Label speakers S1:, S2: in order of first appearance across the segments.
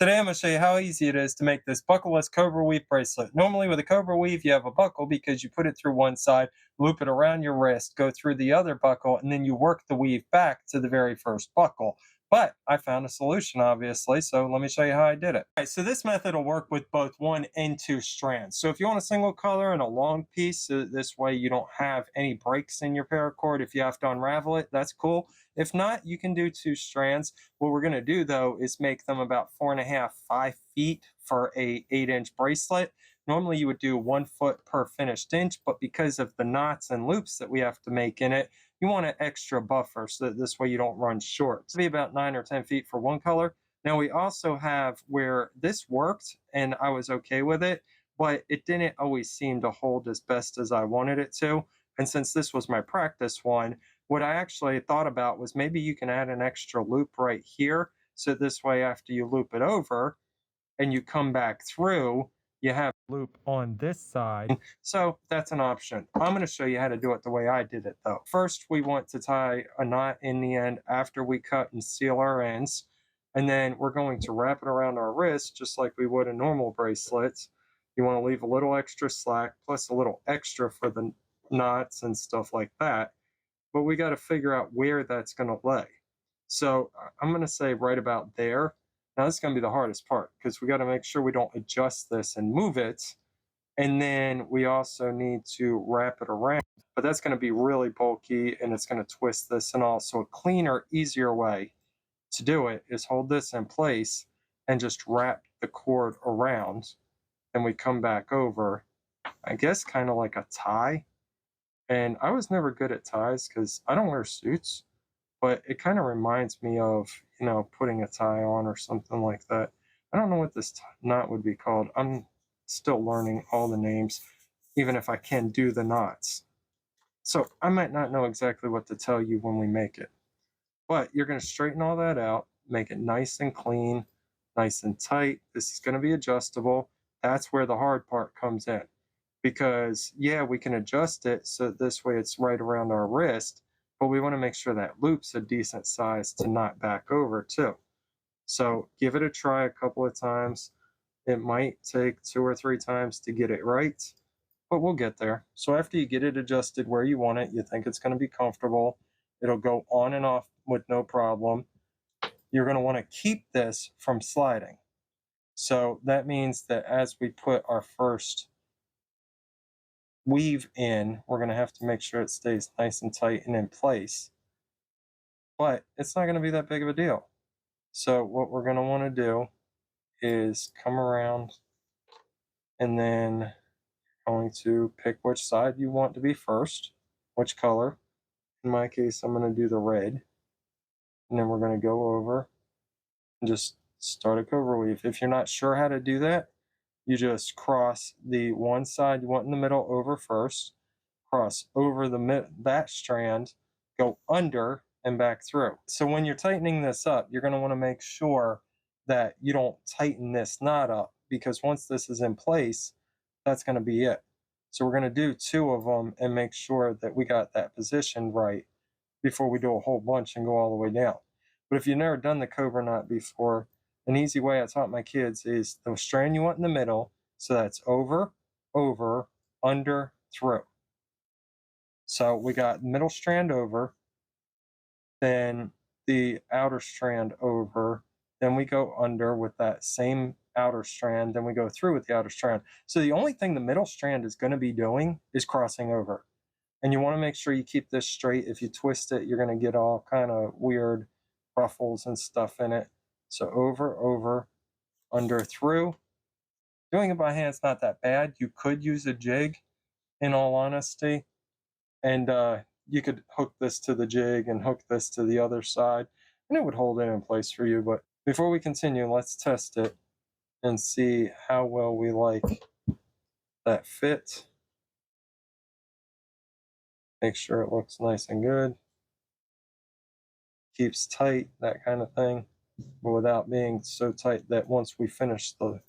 S1: Today I'm going to show you how easy it is to make this buckleless Cobra Weave bracelet. Normally with a Cobra Weave you have a buckle because you put it through one side, loop it around your wrist, go through the other buckle, and then you work the weave back to the very first buckle. But I found a solution obviously, so let me show you how I did it. All right, so this method will work with both one and two strands. So if you want a single color and a long piece, so this way you don't have any breaks in your paracord. If you have to unravel it, that's cool. If not, you can do two strands. What we're going to do though is make them about 4.5, 5 feet for a 8-inch bracelet. Normally you would do 1 foot per finished inch, but because of the knots and loops that we have to make in it, you want an extra buffer so that this way you don't run short. It's be about 9 or 10 feet for one color. Now we also have where this worked and I was okay with it, but it didn't always seem to hold as best as I wanted it to. And since this was my practice one, what I actually thought about was maybe you can add an extra loop right here. So this way, after you loop it over and you come back through, you have a loop on this side. So that's an option. I'm going to show you how to do it the way I did it though. First, we want to tie a knot in the end after we cut and seal our ends. And then we're going to wrap it around our wrist just like we would a normal bracelet. You want to leave a little extra slack plus a little extra for the knots and stuff like that. But we got to figure out where that's going to lay. So I'm going to say right about there. Now this is going to be the hardest part because we got to make sure we don't adjust this and move it. And then we also need to wrap it around. But that's going to be really bulky and it's going to twist this and all. So a cleaner, easier way to do it is hold this in place and just wrap the cord around. And we come back over, I guess kind of like a tie. And I was never good at ties because I don't wear suits, but it kind of reminds me of, putting a tie on or something like that. I don't know what this knot would be called. I'm still learning all the names, even if I can do the knots. So I might not know exactly what to tell you when we make it. But you're going to straighten all that out, make it nice and clean, nice and tight. This is going to be adjustable. That's where the hard part comes in. Because, yeah, we can adjust it so this way it's right around our wrist, but we want to make sure that loop's a decent size to knot back over too. So give it a try a couple of times. It might take 2 or 3 times to get it right, but we'll get there. So after you get it adjusted where you want it, you think it's going to be comfortable, it'll go on and off with no problem. You're going to want to keep this from sliding. So that means that as we put our first weave in, we're going to have to make sure it stays nice and tight and in place. But it's not going to be that big of a deal. So what we're going to want to do is come around and then going to pick which side you want to be first, which color. In my case, I'm going to do the red. And then we're going to go over and just start a Cobra weave. If you're not sure how to do that, you just cross the one side you want in the middle over first, cross over that strand, go under and back through. So when you're tightening this up, you're going to want to make sure that you don't tighten this knot up because once this is in place, that's going to be it. So we're going to do 2 of them and make sure that we got that position right before we do a whole bunch and go all the way down. But if you've never done the Cobra knot before, an easy way I taught my kids is the strand you want in the middle. So that's over, over, under, through. So we got middle strand over, then the outer strand over, then we go under with that same outer strand, then we go through with the outer strand. So the only thing the middle strand is going to be doing is crossing over. And you want to make sure you keep this straight. If you twist it, you're going to get all kind of weird ruffles and stuff in it. So over, over, under, through. Doing it by hand is not that bad. You could use a jig, in all honesty. And you could hook this to the jig and hook this to the other side, and it would hold it in place for you. But before we continue, let's test it and see how well we like that fit. Make sure it looks nice and good. Keeps tight, that kind of thing, but without being so tight that once we finish the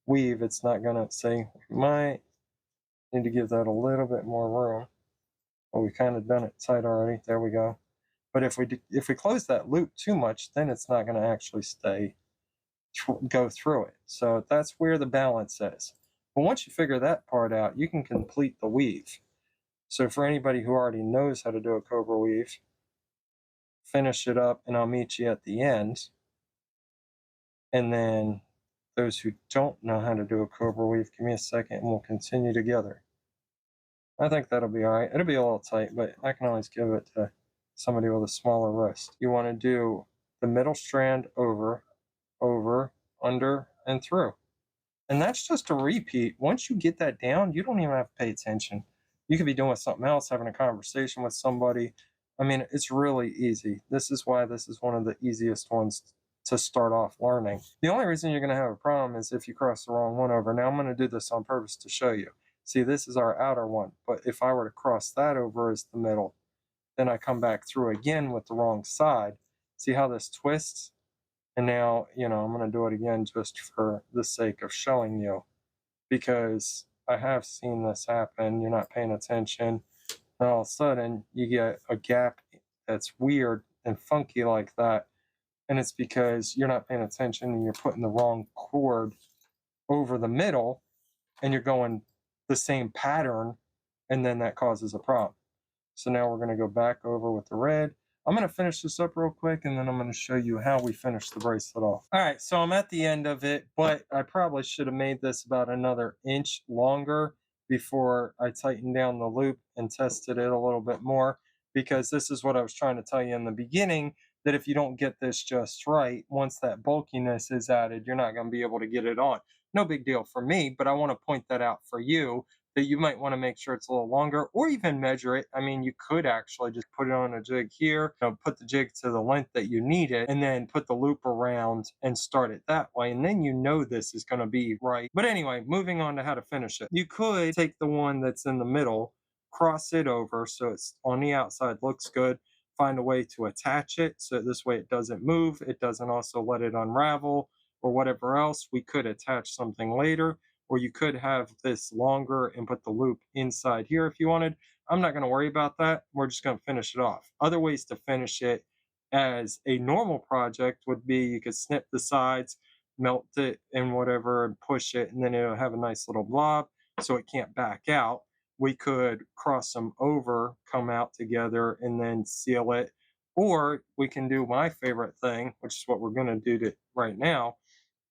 S1: weave, it's not going to say, we might need to give that a little bit more room. Well, we kind of done it tight already. There we go. But if we close that loop too much, then it's not going to actually stay go through it. So that's where the balance is. But once you figure that part out, you can complete the weave. So for anybody who already knows how to do a Cobra weave, finish it up and I'll meet you at the end. And then those who don't know how to do a Cobra weave, give me a second and we'll continue together. I think that'll be all right. It'll be a little tight, but I can always give it to somebody with a smaller wrist. You want to do the middle strand over, over, under, and through. And that's just a repeat. Once you get that down, you don't even have to pay attention. You could be doing something else, having a conversation with somebody. I mean, it's really easy. This is why this is one of the easiest ones to start off learning. The only reason you're going to have a problem is if you cross the wrong one over. Now, I'm going to do this on purpose to show you. See, this is our outer one. But if I were to cross that over as the middle, then I come back through again with the wrong side. See how this twists? And now, I'm going to do it again just for the sake of showing you, because I have seen this happen. You're not paying attention, and all of a sudden you get a gap that's weird and funky like that. And it's because you're not paying attention and you're putting the wrong cord over the middle and you're going the same pattern, and then that causes a problem. So now we're going to go back over with the red. I'm going to finish this up real quick, and then I'm going to show you how we finish the bracelet off. All right, so I'm at the end of it, but I probably should have made this about another inch longer before I tightened down the loop and tested it a little bit more, because this is what I was trying to tell you in the beginning, that if you don't get this just right, once that bulkiness is added, you're not going to be able to get it on. No big deal for me, but I want to point that out for you, that you might want to make sure it's a little longer, or even measure it. I mean, you could actually just put it on a jig here, put the jig to the length that you need it, and then put the loop around and start it that way. And then this is going to be right. But anyway, moving on to how to finish it. You could take the one that's in the middle, cross it over so it's on the outside, looks good, find a way to attach it so this way it doesn't move, it doesn't also let it unravel or whatever else. We could attach something later, or you could have this longer and put the loop inside here if you wanted. I'm not going to worry about that. We're just going to finish it off. Other ways to finish it as a normal project would be you could snip the sides, melt it and whatever, and push it, and then it'll have a nice little blob so it can't back out. We could cross them over, come out together, and then seal it. Or we can do my favorite thing, which is what we're going to do right now,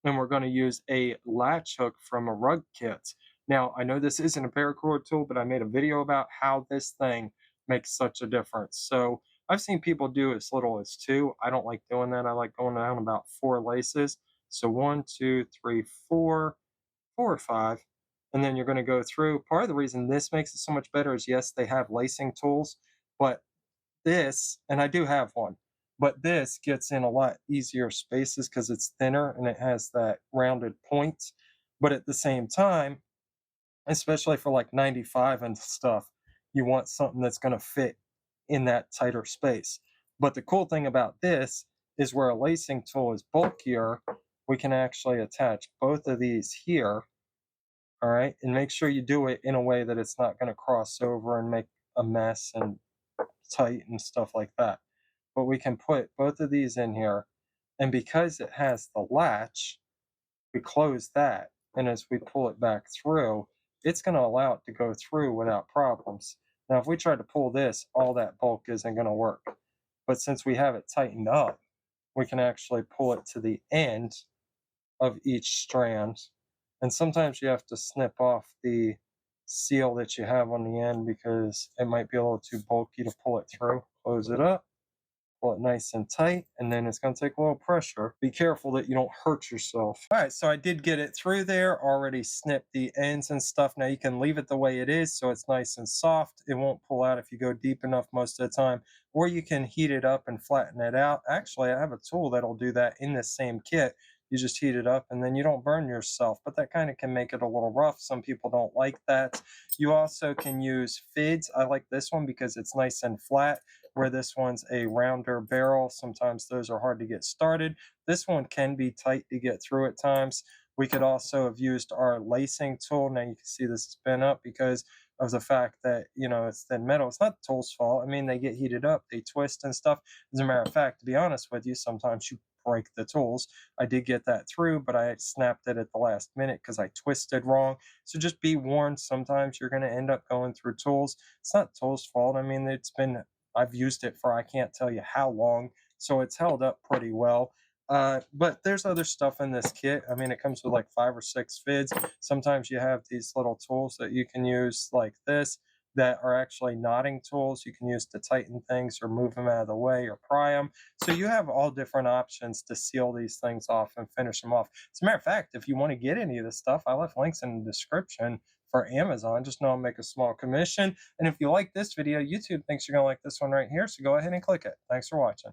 S1: and we're going to use a latch hook from a rug kit. Now, I know this isn't a paracord tool, but I made a video about how this thing makes such a difference. So I've seen people do as little as 2. I don't like doing that. I like going down about 4 laces. So 1, 2, 3, 4, 4 or 5. And then you're going to go through. Part of the reason this makes it so much better is, yes, they have lacing tools, but this, and I do have one, but this gets in a lot easier spaces because it's thinner and it has that rounded point. But at the same time, especially for like 95 and stuff, you want something that's going to fit in that tighter space. But the cool thing about this is, where a lacing tool is bulkier, we can actually attach both of these here. All right. And make sure you do it in a way that it's not going to cross over and make a mess and tight and stuff like that. But we can put both of these in here, and because it has the latch, we close that, and as we pull it back through, it's going to allow it to go through without problems. Now, if we try to pull this, all that bulk isn't going to work. But since we have it tightened up, we can actually pull it to the end of each strand. And sometimes you have to snip off the seal that you have on the end because it might be a little too bulky to pull it through. Close it up, pull it nice and tight, and then it's going to take a little pressure. Be careful that you don't hurt yourself. All right, so I did get it through there, already snipped the ends and stuff. Now you can leave it the way it is so it's nice and soft. It won't pull out if you go deep enough most of the time, or you can heat it up and flatten it out. Actually, I have a tool that'll do that in this same kit. You just heat it up and then you don't burn yourself, but that kind of can make it a little rough. Some people don't like that. You also can use fids. I like this one because it's nice and flat, where this one's a rounder barrel. Sometimes those are hard to get started. This one can be tight to get through at times. We could also have used our lacing tool. Now you can see this is bent up because of the fact that, it's thin metal. It's not the tool's fault. I mean, they get heated up, they twist and stuff. As a matter of fact, to be honest with you, sometimes you break the tools. I did get that through, but I snapped it at the last minute because I twisted wrong. So just be warned, sometimes you're going to end up going through tools. It's not tools' fault. I mean, I've used it for I can't tell you how long, so it's held up pretty well. But there's other stuff in this kit. I mean, it comes with like 5 or 6 fids. Sometimes you have these little tools that you can use like this that are actually knotting tools you can use to tighten things or move them out of the way or pry them. So you have all different options to seal these things off and finish them off. As a matter of fact, if you want to get any of this stuff, I left links in the description for Amazon. Just know I'll make a small commission. And if you like this video, YouTube thinks you're going to like this one right here. So go ahead and click it. Thanks for watching.